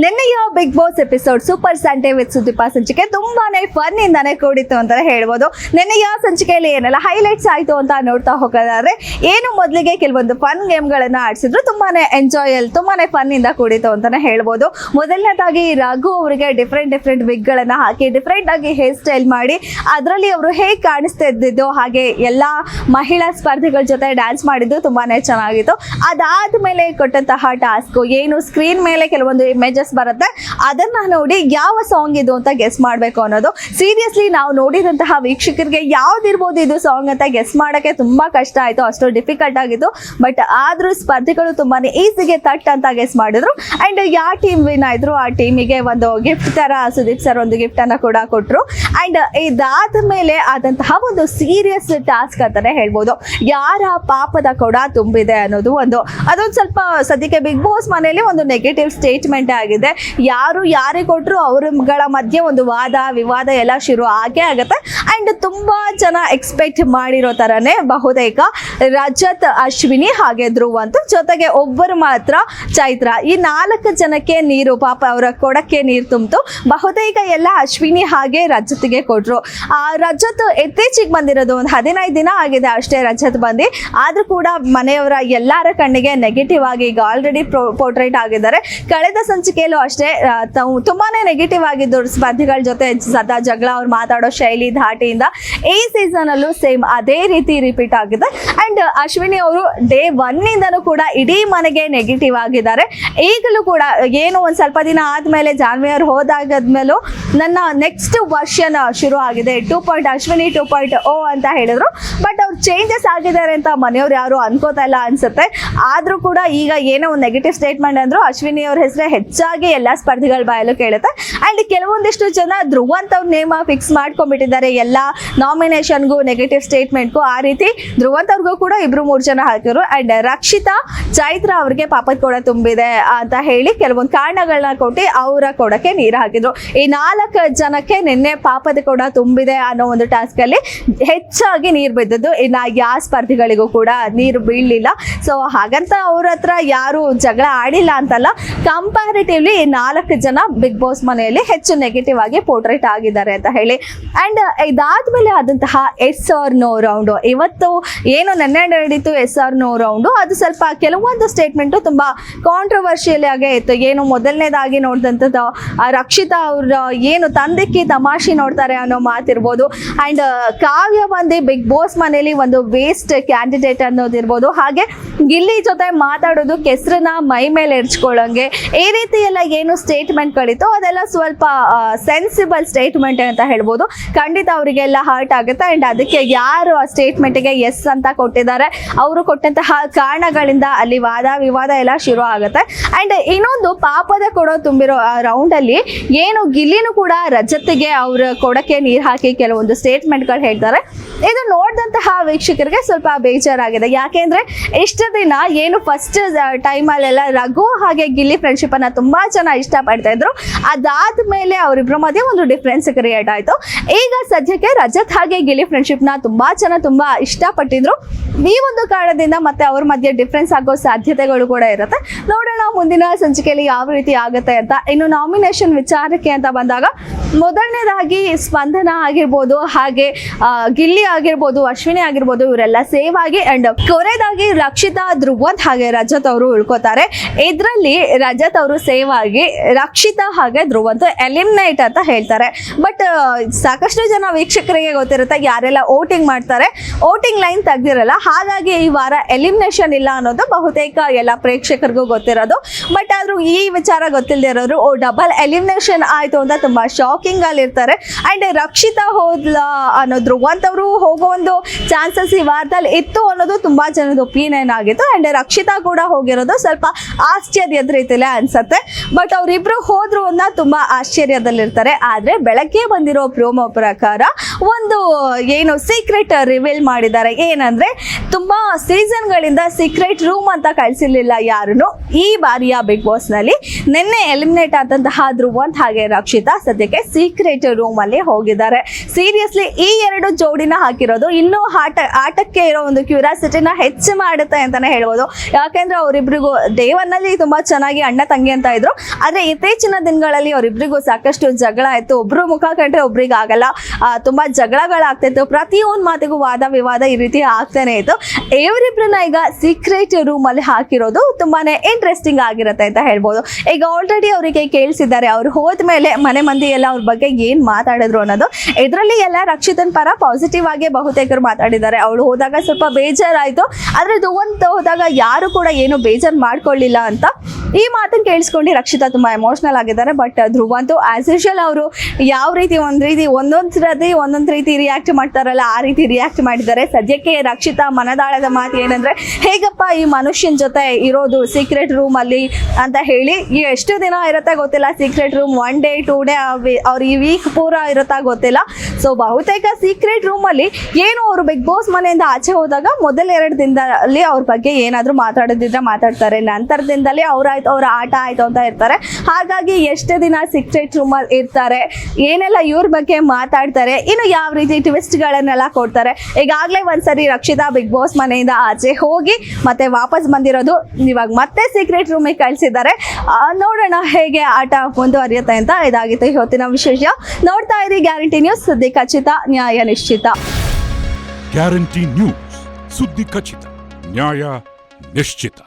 ನಿನ್ನೆಯ Bigg Boss episode super Sunday with Sudeep ಸಂಚಿಕೆ ತುಂಬಾನೇ ಫನ್ ಇಂದಾನೆ ಕೂಡಿತ್ತು ಅಂತಾನೆ ಹೇಳ್ಬೋದು. ನಿನ್ನೆಯ ಸಂಚಿಕೆಯಲ್ಲಿ ಏನೆಲ್ಲ ಹೈಲೈಟ್ಸ್ ಆಯ್ತು ಅಂತ ನೋಡ್ತಾ ಹೋಗೋದಾದ್ರೆ ಏನು ಮೊದಲಿಗೆ ಕೆಲವೊಂದು ಫನ್ ಗೇಮ್ ಗಳನ್ನ ಆಡಿಸಿದ್ರು. ತುಂಬಾನೇ ತುಂಬಾನೇ ಫನ್ ಇಂದ ಕೂಡಿತ್ತು ಅಂತಾನೆ ಹೇಳ್ಬೋದು. ಮೊದಲನೇದಾಗಿ ರಘು ಅವರಿಗೆ ಡಿಫ್ರೆಂಟ್ ವಿಗ್ ಗಳನ್ನ ಹಾಕಿ ಡಿಫ್ರೆಂಟ್ ಆಗಿ ಹೇರ್ ಸ್ಟೈಲ್ ಮಾಡಿ ಅದರಲ್ಲಿ ಅವರು ಹೇಗೆ ಕಾಣಿಸ್ತಾ ಇದ್ದಿದ್ದು ಹಾಗೆ ಎಲ್ಲಾ ಮಹಿಳಾ ಸ್ಪರ್ಧಿಗಳ ಜೊತೆ ಡ್ಯಾನ್ಸ್ ಮಾಡಿದ್ದು ತುಂಬಾನೇ ಚೆನ್ನಾಗಿತ್ತು. ಅದಾದ್ಮೇಲೆ ಕೊಟ್ಟಂತಹ ಟಾಸ್ಕ್ ಏನು ಸ್ಕ್ರೀನ್ ಮೇಲೆ ಕೆಲವೊಂದು ಇಮೇಜಸ್ ಬರುತ್ತೆ, ಅದನ್ನ ನೋಡಿ ಯಾವ ಸಾಂಗ್ ಇದು ಅಂತ ಗೆಸ್ ಮಾಡಬೇಕು ಅನ್ನೋದು. ಸೀರಿಯಸ್ಲಿ ನಾವು ನೋಡಿದಂತಹ ವೀಕ್ಷಕರಿಗೆ ಯಾವ್ದಿರ್ಬೋದು ಇದು ಸಾಂಗ್ ಅಂತ ಗೆಸ್ ಮಾಡಕ್ಕೆ ತುಂಬಾ ಕಷ್ಟ ಆಯ್ತು, ಅಷ್ಟು ಡಿಫಿಕಲ್ಟ್ ಆಗಿತ್ತು. ಬಟ್ ಆದ್ರೂ ಸ್ಪರ್ಧಿಗಳು ತುಂಬಾನೇ ಈಸಿಗೆ ತಟ್ ಅಂತ ಗೆಸ್ ಮಾಡಿದ್ರು. ಅಂಡ್ ಯಾವ ಟೀಮ್ ವಿನ್ ಆಯ್ತು ಆ ಟೀಮಿಗೆ ಒಂದು ಗಿಫ್ಟ್ ತರ ಸುದೀಪ್ ಸರ್ ಒಂದು ಗಿಫ್ಟ್ ಅನ್ನ ಕೂಡ ಕೊಟ್ರು. ಅಂಡ್ ಇದಾದ ಮೇಲೆ ಆದಂತಹ ಒಂದು ಸೀರಿಯಸ್ ಟಾಸ್ಕ್ ಅಂತಾನೆ ಹೇಳ್ಬೋದು. ಯಾರ ಪಾಪದ ಕೊಡ ತುಂಬಿದೆ ಅನ್ನೋದು ಅದೊಂದು ಸ್ವಲ್ಪ ಸದ್ಯಕ್ಕೆ ಬಿಗ್ ಬಾಸ್ ಮನೆಯಲ್ಲಿ ಒಂದು ನೆಗೆಟಿವ್ ಸ್ಟೇಟ್ಮೆಂಟ್ ಆಗಿದೆ. ಯಾರು ಯಾರಿಗೆ ಕೊಟ್ಟರು ಅವರುಗಳ ಮಧ್ಯೆ ಒಂದು ವಾದ ವಿವಾದ ಎಲ್ಲ ಶುರು ಆಗೇ ಆಗುತ್ತೆ. ಅಂಡ್ ತುಂಬಾ ಜನ ಎಕ್ಸ್ಪೆಕ್ಟ್ ಮಾಡಿರೋ ತರನೇ ಬಹುತೇಕ ರಜತ್, ಅಶ್ವಿನಿ ಹಾಗೆ ಧ್ರುವ್ ಅಂತ, ಜೊತೆಗೆ ಒಬ್ಬರು ಮಾತ್ರ ಚೈತ್ರ. ಈ 4 ಜನಕ್ಕೆ ನೀರು ಪಾಪ ಅವರ ಕೊಡಕ್ಕೆ ನೀರು ತುಂಬಿತು. ಬಹುತೇಕ ಎಲ್ಲ ಅಶ್ವಿನಿ ಹಾಗೆ ರಜತ್ಗೆ ಕೊಟ್ರು. ಆ ರಜತ್ ಇತ್ತೀಚೆಗೆ ಬಂದಿರೋದು ಒಂದು 15 ದಿನ ಆಗಿದೆ ಅಷ್ಟೇ ರಜತ್ ಬಂದು. ಆದ್ರೂ ಕೂಡ ಮನೆಯವರ ಎಲ್ಲರ ಕಣ್ಣಿಗೆ ನೆಗೆಟಿವ್ ಆಗಿ ಈಗ ಆಲ್ರೆಡಿ ಪೋರ್ಟ್ರೇಟ್ ಆಗಿದ್ದಾರೆ. ಕಳೆದ ಸಂಚಿಕೆಯಲ್ಲೂ ಅಷ್ಟೇ ತುಂಬಾನೇ ನೆಗೆಟಿವ್ ಆಗಿದ್ದು ಸ್ಪರ್ಧಿಗಳ ಜೊತೆ ಸದಾ ಜಗಳ, ಅವ್ರು ಮಾತಾಡೋ ಶೈಲಿ ಧಾಟಿಯಿಂದ. ಈ ಸೀಸನ್ ಅಲ್ಲೂ ಸೇಮ್ ಅದೇ ರೀತಿ ರಿಪೀಟ್ ಆಗಿದೆ. ಅಂಡ್ ಅಶ್ವಿನಿ ಅವರು ಡೇ 1 ಇಂದನೂ ಕೂಡ ಇಡೀ ಮನೆಗೆ ನೆಗೆಟಿವ್ ಆಗಿದ್ದಾರೆ. ಈಗಲೂ ಕೂಡ ಏನು ಒಂದ್ ಸ್ವಲ್ಪ ದಿನ ಆದ್ಮೇಲೆ ಜಾನ್ವಿ ಅವ್ರು ಹೋದಾಗದ್ಮೇಲೂ ನನ್ನ ನೆಕ್ಸ್ಟ್ ವರ್ಷನ್ ಶುರು ಆಗಿದೆ 2. ಅಶ್ವಿನಿ 2.0 ಅಂತ ಹೇಳಿದ್ರು. ಬಟ್ ಅವ್ರು ಚೇಂಜಸ್ ಆಗಿದ್ದಾರೆ ಅಂತ ಮನೆಯವ್ರು ಯಾರು ಅನ್ಕೋತಾ ಇಲ್ಲ ಅನ್ಸುತ್ತೆ. ಆದ್ರೂ ಕೂಡ ಈಗ ಏನೋ ಒಂದು ನೆಗೆಟಿವ್ ಸ್ಟೇಟ್ಮೆಂಟ್ ಅಂದ್ರು ಅಶ್ವಿನಿ ಅವ್ರ ಹೆಸರೇ ಹೆಚ್ಚಾಗಿ ಎಲ್ಲಾ ಸ್ಪರ್ಧಿಗಳ ಬಾಯಲ್ಲೂ ಕೇಳುತ್ತೆ. ಅಂಡ್ ಕೆಲವೊಂದಿಷ್ಟು ಜನ ಧ್ರುವ್ ಅಂತ ಅವ್ರ ನೇಮ ಫಿಕ್ಸ್ ಮಾಡ್ಕೊಂಡ್ಬಿಟ್ಟಿದ್ದಾರೆ ಎಲ್ಲಾ ನಾಮಿನೇಷನ್ಗೂ ನೆಗೆಟಿವ್ ಸ್ಟೇಟ್ಮೆಂಟ್ಗೂ. ಆ ರೀತಿ ಧ್ರುವ್ ಅವ್ರಿಗೂ ಕೂಡ 2-3 ಜನ ಹಾಕಿದ್ರು. ಅಂಡ್ ರಕ್ಷಿತಾ, ಚೈತ್ರ ಅವ್ರಿಗೆ ಪಾಪದ ಕೊಡ ತುಂಬಿದೆ ಅಂತ ಹೇಳಿ ಕೆಲವೊಂದು ಕಾರಣಗಳನ್ನ ಕೊಟ್ಟು ಅವರ ಕೊಡಕ್ಕೆ ನೀರು ಹಾಕಿದ್ರು. ಈ 4 ಜನಕ್ಕೆ ನಿನ್ನೆ ಪಾಪದ ಕೊಡ ತುಂಬಿದೆ ಅನ್ನೋ ಒಂದು ಟಾಸ್ಕ್ ಅಲ್ಲಿ ಹೆಚ್ಚಾಗಿ ನೀರು ಬಿದ್ದದ್ದು. ಇನ್ನ ಯಾವ ಸ್ಪರ್ಧಿಗಳಿಗೂ ಕೂಡ ನೀರು ಬೀಳಲಿಲ್ಲ. ಸೊ ಹಾಗಂತ ಅವ್ರ ಹತ್ರ ಯಾರು ಜಗಳ ಆಡಿಲ್ಲ ಅಂತಲ್ಲ, ಕಂಪ್ಯಾರಿಟಿವ್ಲಿ 4 ಜನ ಬಿಗ್ ಬಾಸ್ ಮನೆಯಲ್ಲಿ ಹೆಚ್ಚು ನೆಗೆಟಿವ್ ಆಗಿ ಪೋರ್ಟ್ರೇಟ್ ಆಗಿದ್ದಾರೆ ಅಂತ ಹೇಳಿ. ಅಂಡ್ ಇದಾದ್ಮೇಲೆ ಆದಂತಹ ಎಸ್ ಆರ್ ನೋ ರೌಂಡ್, ಇವತ್ತು ಏನು ನೆನ್ನೆ ನಡೀತು ಎಸ್ ಆರ್ ನೋ ರೌಂಡ್, ಅದು ಸ್ವಲ್ಪ ಕೆಲವೊಂದು ಸ್ಟೇಟ್ಮೆಂಟ್ ತುಂಬಾ ಕಾಂಟ್ರವರ್ಷಿಯಲ್ ಆಗೇ ಇತ್ತು. ಏನು ಮೊದಲನೇದಾಗಿ ನೋಡಿದಂಥದ್ದು ರಕ್ಷಿತಾ ಅವ್ರ ಏನು ತಂದೆಕ್ಕೆ ತಮಾಷೆ ನೋಡ್ತಾರೆ ಅನ್ನೋ ಮಾತಿರ್ಬೋದು. ಅಂಡ್ ಕಾವ್ಯ ಬಂದು ಬಿಗ್ ಬಾಸ್ ಮನೆಯಲ್ಲಿ ಒಂದು ವೇಸ್ಟ್ ಕ್ಯಾಂಡಿಡೇಟ್ ಅನ್ನೋದಿರ್ಬೋದು. ಹಾಗೆ ಗಿಲ್ಲಿ ಜೊತೆ ಮಾತಾಡೋದು ಕೆಸರನ್ನ ಮೈ ಮೇಲೆ ಎರ್ಚ್ಕೊಳ್ಳಂಗೆ, ಈ ರೀತಿ ಎಲ್ಲ ಏನು ಸ್ಟೇಟ್ಮೆಂಟ್ ಗಳಿತ್ತು ಅದೆಲ್ಲ ಸ್ವಲ್ಪ ಸೆನ್ಸಿಬಲ್ ಸ್ಟೇಟ್ಮೆಂಟ್ ಅಂತ ಹೇಳ್ಬೋದು. ಖಂಡಿತ ಅವರಿಗೆಲ್ಲ ಹರ್ಟ್ ಆಗುತ್ತೆ. ಅಂಡ್ ಅದಕ್ಕೆ ಯಾರು ಆ ಸ್ಟೇಟ್ಮೆಂಟ್ಗೆ ಎಸ್ ಅಂತ ಕೊಟ್ಟಿದ್ದಾರೆ ಅವರು ಕೊಟ್ಟಂತಹ ಕಾರಣಗಳಿಂದ ಅಲ್ಲಿ ವಾದ ವಿವಾದ ಎಲ್ಲ ಶುರು ಆಗುತ್ತೆ. ಅಂಡ್ ಇನ್ನೊಂದು ಪಾಪದ ಕೊಡೋ ತುಂಬಿರೋ ರೌಂಡ್ ಅಲ್ಲಿ ಏನು ಗಿಲ್ಲಿನೂ ಕೂಡ ರಜತ್ಗೆ ಅವ್ರ ಕೊಡಕ್ಕೆ ನೀರು ಹಾಕಿ ಕೆಲವೊಂದು ಸ್ಟೇಟ್ಮೆಂಟ್ಗಳು ಹೇಳ್ತಾರೆ. ಇದು ನೋಡಿದಂತಹ ವೀಕ್ಷಕರಿಗೆ ಸ್ವಲ್ಪ ಬೇಜಾರಾಗಿದೆ. ಯಾಕೆಂದ್ರೆ ಇಷ್ಟ ದಿನ ಏನು ಫಸ್ಟ್ ಟೈಮ್ ಅಲ್ಲೆಲ್ಲ ರಘು ಹಾಗೆ ಗಿಲ್ಲಿ ಫ್ರೆಂಡ್ಶಿಪ್ ಅನ್ನ ತುಂಬಾ ಜನ ಇಷ್ಟಪಡ್ತಾ ಇದ್ರು. ಅದಾದ್ಮೇಲೆ ಅವರಿಬ್ಬರ ಮಧ್ಯೆ ಒಂದು ಡಿಫ್ರೆನ್ಸ್ ಕ್ರಿಯೇಟ್ ಆಯ್ತು. ಈಗ ಸದ್ಯಕ್ಕೆ ರಜತ್ ಹಾಗೆ ಗಿಲ್ಲಿ ಫ್ರೆಂಡ್ಶಿಪ್ ನ ತುಂಬಾ ಜನ ತುಂಬಾ ಇಷ್ಟಪಟ್ಟಿದ್ರು. ಈ ಒಂದು ಕಾರಣದಿಂದ ಮತ್ತೆ ಅವ್ರ ಮಧ್ಯೆ ಡಿಫ್ರೆನ್ಸ್ ಆಗೋ ಸಾಧ್ಯತೆಗಳು ಕೂಡ ಇರುತ್ತೆ. ನೋಡೋಣ ಮುಂದಿನ ಸಂಚಿಕೆಯಲ್ಲಿ ಯಾವ ರೀತಿ ಆಗುತ್ತೆ ಅಂತ. ಇನ್ನು ನಾಮಿನೇಷನ್ ವಿಚಾರಕ್ಕೆ ಅಂತ ಬಂದಾಗ ಮೊದಲನೇದಾಗಿ ಸ್ಪಂದನ ಆಗಿರ್ಬೋದು, ಹಾಗೆ ಗಿಲ್ಲಿ ಆಗಿರ್ಬೋದು, ಅಶ್ವಿನಿ ಆಗಿರ್ಬೋದು, ಇವರೆಲ್ಲ ಸೇವ್ ಆಗಿ. ಅಂಡ್ ಕೊನೆಯದಾಗಿ ರಕ್ಷಿತಾ, ಧ್ರುವ್ ಹಾಗೆ ರಜತ್ ಅವರು ಉಳ್ಕೋತಾರೆ. ಇದರಲ್ಲಿ ರಜತ್ ಅವರು ಸೇವ್ ಆಗಿ ರಕ್ಷಿತಾ ಹಾಗೆ ಧ್ರುವ್ ಎಲಿಮಿನೇಟ್ ಅಂತ ಹೇಳ್ತಾರೆ. ಬಟ್ ಸಾಕಷ್ಟು ಜನ ವೀಕ್ಷಕರಿಗೆ ಗೊತ್ತಿರುತ್ತೆ ಯಾರೆಲ್ಲ ವೋಟಿಂಗ್ ಮಾಡ್ತಾರೆ, ವೋಟಿಂಗ್ ಲೈನ್ ತೆಗ್ದಿರಲ್ಲ. ಹಾಗಾಗಿ ಈ ವಾರ ಎಲಿಮಿನೇಷನ್ ಇಲ್ಲ ಅನ್ನೋದು ಬಹುತೇಕ ಎಲ್ಲ ಪ್ರೇಕ್ಷಕರಿಗೂ ಗೊತ್ತಿರೋದು. ಬಟ್ ಆದ್ರೂ ಈ ವಿಚಾರ ಗೊತ್ತಿಲ್ಲದೆ ಇರೋರು ಡಬಲ್ ಎಲಿಮಿನೇಷನ್ ಆಯ್ತು ಅಂತ ತುಂಬಾ ಶಾಕಿಂಗ್ ಅಲ್ಲಿ ಇರ್ತಾರೆ. ಅಂಡ್ ರಕ್ಷಿತಾ ಹೋದ್ಲ ಅನ್ನೋ ಧ್ರುವ್ ಅವರು ಹೋಗೋ ಒಂದು ಚಾನ್ಸಸ್ ಈ ವಾರದಲ್ಲಿ ಇತ್ತು ಅನ್ನೋದು ತುಂಬಾ ಜನದ ಒಪಿನಿಯನ್ ಆಗಿತ್ತು. ಅಂಡ್ ರಕ್ಷಿತಾ ಕೂಡ ಹೋಗಿರೋದು ಸ್ವಲ್ಪ ಆಶ್ಚರ್ಯದ ರೀತಿಲೇ ಅನ್ಸತ್ತೆ. ಬಟ್ ಅವ್ರಿಬ್ರು ಹೋದ್ರು ಅನ್ನೋ ತುಂಬಾ ಆಶ್ಚರ್ಯದಲ್ಲಿರ್ತಾರೆ. ಆದ್ರೆ ಬೆಳಗ್ಗೆ ಬಂದಿರೋ ಪ್ರೋಮೋ ಪ್ರಕಾರ ಒಂದು ಏನು ಸೀಕ್ರೆಟ್ ರಿವೀಲ್ ಮಾಡಿದ್ದಾರೆ. ಏನಂದ್ರೆ ತುಂಬಾ ಸೀಸನ್ ಗಳಿಂದ ಸೀಕ್ರೆಟ್ ರೂಮ್ ಅಂತ ಕಳ್ಸಿರ್ಲಿಲ್ಲ ಯಾರನ್ನು. ಈ ಬಾರಿಯ ಬಿಗ್ ಬಾಸ್ ನಲ್ಲಿ ನಿನ್ನೆ ಎಲಿಮಿನೇಟ್ ಆದಂತಹ ಧ್ರುವ್ ಹಾಗೆ ರಕ್ಷಿತಾ ಸದ್ಯಕ್ಕೆ ಸೀಕ್ರೆಟ್ ರೂಮ್ ಅಲ್ಲಿ ಹೋಗಿದ್ದಾರೆ. ಸೀರಿಯಸ್ಲಿ ಈ ಎರಡು ಜೋಡಿನ ಹಾಕಿರೋದು ಇನ್ನೂ ಆಟಕ್ಕೆ ಇರೋ ಒಂದು ಕ್ಯೂರಿಯಾಸಿಟಿನ ಹೆಚ್ಚು ಮಾಡುತ್ತೆ ಅಂತಾನೆ ಹೇಳ್ಬೋದು. ಯಾಕೆಂದ್ರೆ ಅವರಿಬ್ರಿಗೂ ಡೇ ಒನ್ ಅಲ್ಲಿ ತುಂಬಾ ಚೆನ್ನಾಗಿ ಅಣ್ಣ ತಂಗಿ ಅಂತ ಇದ್ರು. ಆದ್ರೆ ಇತ್ತೀಚಿನ ದಿನಗಳಲ್ಲಿ ಅವರಿಬ್ರಿಗೂ ಸಾಕಷ್ಟು ಜಗಳ ಆಯ್ತು. ಒಬ್ರು ಮುಖ ಕಂಡ್ರೆ ಒಬ್ರಿಗೆ ಆಗಲ್ಲ, ತುಂಬಾ ಜಗಳಗಳಾಗ್ತಿತ್ತು. ಪ್ರತಿಯೊಂದು ಮಾತಿಗೂ ವಾದ ವಿವಾದ ಈ ರೀತಿ ಆಗ್ತಾನೆ ಇತ್ತು. ಇವರಿಬ್ರನ್ನ ಈಗ ಸೀಕ್ರೆಟ್ ರೂಮ್ ಅಲ್ಲಿ ಹಾಕಿರೋದು ತುಂಬಾನೇ ಇಂಟ್ರೆಸ್ಟಿಂಗ್ ಆಗಿರುತ್ತೆ ಅಂತ ಹೇಳ್ಬೋದು. ಈಗ ಆಲ್ರೆಡಿ ಅವರಿಗೆ ಕೇಳಿಸಿದ್ದಾರೆ, ಅವ್ರು ಹೋದ್ಮೇಲೆ ಮನೆ ಮಂದಿ ಎಲ್ಲ ಅವ್ರ ಬಗ್ಗೆ ಏನ್ ಮಾತಾಡಿದ್ರು ಅನ್ನೋದು. ಇದರಲ್ಲಿ ಎಲ್ಲ ರಕ್ಷಿತನ್ ಪರ ಪಾಸಿಟಿವ್ ಆಗಿ ಬಹುತೇಕರು ಮಾತಾಡಿದ್ದಾರೆ. ಅವಳು ಹೋದಾಗ ಸ್ವಲ್ಪ ಬೇಜಾರಾಯ್ತು, ಆದ್ರೆ ಧ್ರುವಂತ ಹೋದಾಗ ಯಾರು ಕೂಡ ಏನು ಬೇಜಾರು ಮಾಡ್ಕೊಳ್ಳಿಲ್ಲ ಅಂತ. ಈ ಮಾತನ್ನು ಕೇಳಿಸ್ಕೊಂಡು ರಕ್ಷಿತಾ ತುಂಬಾ ಎಮೋಷನಲ್ ಆಗಿದ್ದಾರೆ. ಬಟ್ ಧ್ರುವಂತು ಆಸ್ ಯೂಶುವಲ್ ಅವರು ಯಾವ ರೀತಿ ಒಂದೊಂದು ರೀತಿ ರಿಯಾಕ್ಟ್ ಮಾಡ್ತಾರಲ್ಲ ಆ ರೀತಿ ರಿಯಾಕ್ಟ್ ಮಾಡಿದ್ದಾರೆ. ಸದ್ಯಕ್ಕೆ ರಕ್ಷಿತಾ ಮನದಾಳದ ಮಾತು ಏನಂದ್ರೆ, ಹೇಗಪ್ಪ ಈ ಮನುಷ್ಯನ ಜೊತೆ ಇರೋದು ಸೀಕ್ರೆಟ್ ರೂಮ್ ಅಲ್ಲಿ ಅಂತ ಹೇಳಿ. ಎಷ್ಟು ದಿನ ಇರುತ್ತೆ ಗೊತ್ತಿಲ್ಲ ಸೀಕ್ರೆಟ್ ರೂಮ್, 1 day 2 day ಅವ್ರು ಈ ವೀಕ್ ಪೂರ ಇರುತ್ತಾ ಗೊತ್ತಿಲ್ಲ. ಸೊ ಬಹುತೇಕ ಸೀಕ್ರೆಟ್ ರೂಮ್ ಅಲ್ಲಿ ಏನು ಅವರು ಬಿಗ್ ಬಾಸ್ ಮನೆಯಿಂದ ಆಚೆ ಹೋದಾಗ ಮೊದಲ 2 ದಿನದಲ್ಲಿ ಅವ್ರ ಬಗ್ಗೆ ಏನಾದ್ರು ಮಾತಾಡೋದಿದ್ರೆ ಮಾತಾಡ್ತಾರೆ, ನಂತರ ದಿನದಲ್ಲಿ ಅವ್ರ ಆಟ ಆಯ್ತು ಅಂತ ಇರ್ತಾರೆ. ಹಾಗಾಗಿ ಎಷ್ಟು ದಿನ ಸೀಕ್ರೆಟ್ ರೂಮ್ ಅಲ್ಲಿ ಇರ್ತಾರೆ, ಏನೆಲ್ಲ ಇವ್ರ ಬಗ್ಗೆ ಮಾತಾಡ್ತಾರೆ, ಇನ್ನು ಯಾವ ರೀತಿ ಟ್ವಿಸ್ಟ್ ಗಳನ್ನೆಲ್ಲ ಕೊಡ್ತಾರೆ. ಈಗಾಗಲೇ ಒಂದ್ಸರಿ ರಕ್ಷಿತಾ ಬಿಗ್ ಬಾಸ್ ಮನೆಯಿಂದ ಆಚೆ ಹೋಗಿ ಮತ್ತೆ ವಾಪಸ್ ಬಂದಿರೋದು, ಇವಾಗ ಮತ್ತೆ ಸೀಕ್ರೆಟ್ ರೂಮಿಗೆ ಕಳಿಸಿದ್ದಾರೆ. ನೋಡೋಣ ಹೇಗೆ ಆಟ ಮುಂದುವರಿಯುತ್ತೆ ಅಂತ. ಇದಾಗಿತ್ತು ಇವತ್ತಿನ ವಿಶೇಷ. ನೋಡ್ತಾ ಇರಿ ಗ್ಯಾರಂಟಿ ನ್ಯೂಸ್, ಸುದ್ದಿ ಖಚಿತ, ನ್ಯಾಯ ನಿಶ್ಚಿತ. ಗ್ಯಾರಂಟಿ ನ್ಯೂಸ್, ಸುದ್ದಿ ಖಚಿತ, ನ್ಯಾಯ ನಿಶ್ಚಿತ.